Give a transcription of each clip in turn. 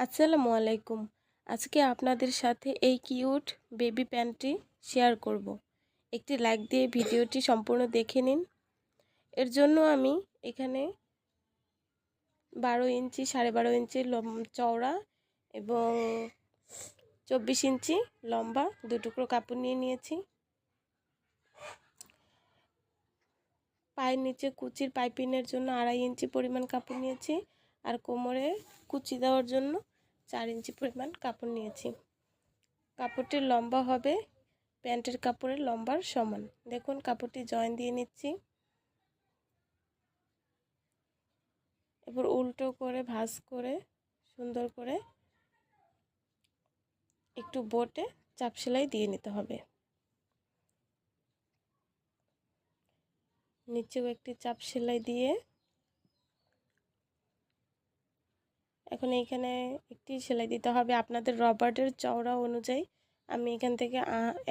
আসসালামু আলাইকুম। আজকে আপনাদের সাথে এই কিউট বেবি প্যান্টটি শেয়ার করব। একটি লাইক দিয়ে ভিডিওটি সম্পূর্ণ দেখে নিন। এর জন্য আমি এখানে 12 ইঞ্চি 12.5 ইঞ্চি চওড়া এবং 24 ইঞ্চি লম্বা দু টুকরো কাপড় নিয়ে নিয়েছি। পায়ের নিচে কুচির পাইপিংয়ের জন্য 2.5 ইঞ্চি পরিমাণ কাপড় নিয়েছি, আর কোমরে কুচি দেওয়ার জন্য 4 ইঞ্চি পরিমাণ কাপড় নিয়েছি। কাপড়টির লম্বা হবে প্যান্টের কাপড়ের লম্বার সমান। দেখুন কাপড়টি জয়েন দিয়ে নিচ্ছি। এবার উল্টো করে ভাঁজ করে সুন্দর করে একটু বোটে চাপ সেলাই দিয়ে নিতে হবে। নিচেও একটি চাপ সেলাই দিয়ে এখন এইখানে একটি সেলাই দিতে হবে আপনাদের রবারের চওড়া অনুযায়ী। আমি এখান থেকে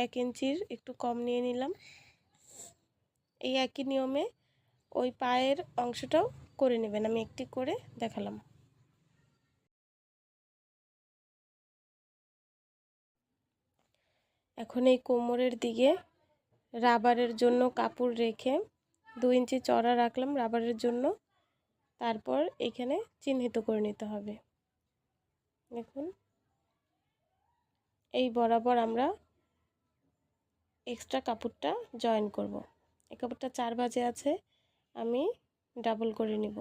1 ইঞ্চির একটু কম নিয়ে নিলাম। এই একই নিয়মে ওই পায়ের অংশটাও করে নেবেন। আমি একটি করে দেখালাম। এখন এই কোমরের দিকে রাবারের জন্য কাপড় রেখে 2 ইঞ্চি চওড়া রাখলাম রাবারের জন্য। তারপর এখানে চিহ্নিত করে নিতে হবে। দেখুন এই বরাবর আমরা এক্সট্রা কাপড়টা জয়েন করব। এই কাপড়টা 4 ভাঁজে আছে, আমি ডাবল করে নিব।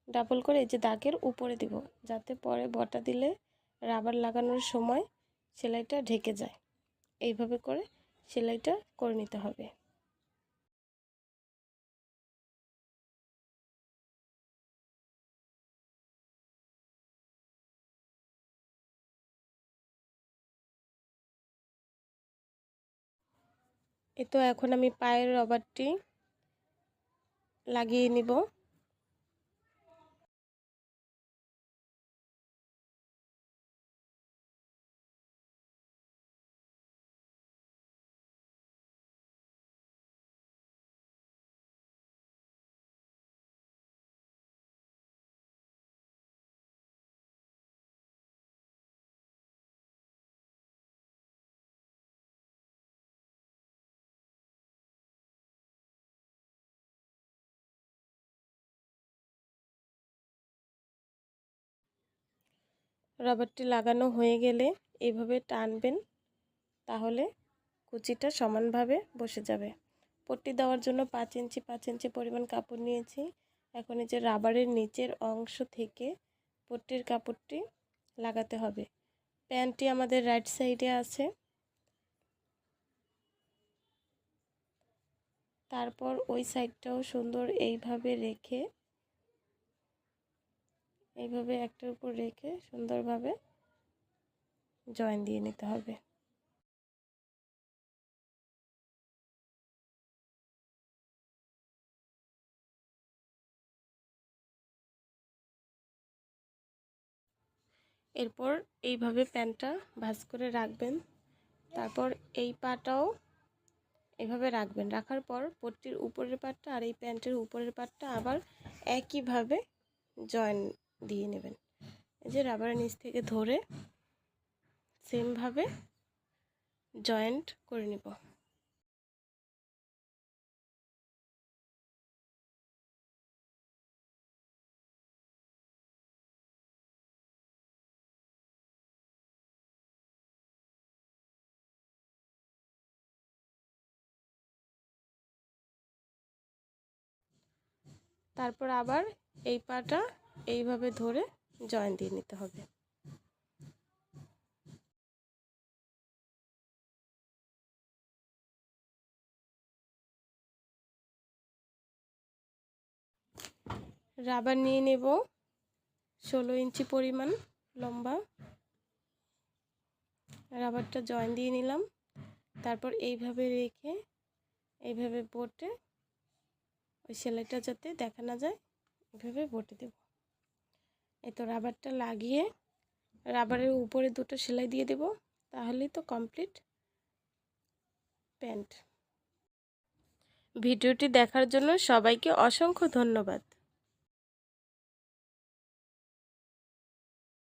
ডাবল করে এই যে দাগের উপরে দিব, যাতে পরে বটা দিলে রাবার লাগানোর সময় সেলাইটা ঢেকে যায়। এইভাবে করে সেলাইটা করে নিতে হবে। তো এখন আমি পায়ের রবারটি লাগিয়ে নিব। রাবারটি লাগানো হয়ে গেলে এইভাবে টানবেন, তাহলে কুচিটা সমানভাবে বসে যাবে। পট্টি দেওয়ার জন্য 5 ইঞ্চি পরিমাণ কাপড় নিয়েছি। এখন এই যে রাবারের নিচের অংশ থেকে পট্টির কাপড়টি লাগাতে হবে। প্যান্টটি আমাদের রাইট সাইডে আছে। তারপর ওই সাইডটাও সুন্দর এইভাবে রেখে এইভাবে একটার উপর রেখে সুন্দরভাবে জয়েন দিয়ে নিতে হবে। এরপর এইভাবে প্যান্টটা ভাঁজ করে রাখবেন। তারপর এই পাটাও এভাবে রাখবেন। রাখার পর পট্টির উপরের পাটটা আর এই প্যান্টের উপরের পাটটা আবার একইভাবে জয়েন দিয়ে নেবেন। এই যে রাবারের নিচ থেকে ধরে সেমভাবে জয়েন্ট করে নেব। তারপর আবার এই পাটা এইভাবে ধরে জয়েন দিয়ে নিতে হবে। রাবার নিয়ে নেব 16 ইঞ্চি পরিমাণ লম্বা। রাবারটা জয়েন দিয়ে নিলাম। তারপর এইভাবে রেখে এইভাবে বটে ওই সেলাইটা যাতে দেখা না যায় এইভাবে বটে দেব। এই তো রাবারটা লাগিয়ে রাবারের উপরে দুটো সেলাই দিয়ে দেব, তাহলেই তো কমপ্লিট প্যান্ট। ভিডিওটি দেখার জন্য সবাইকে অসংখ্য ধন্যবাদ।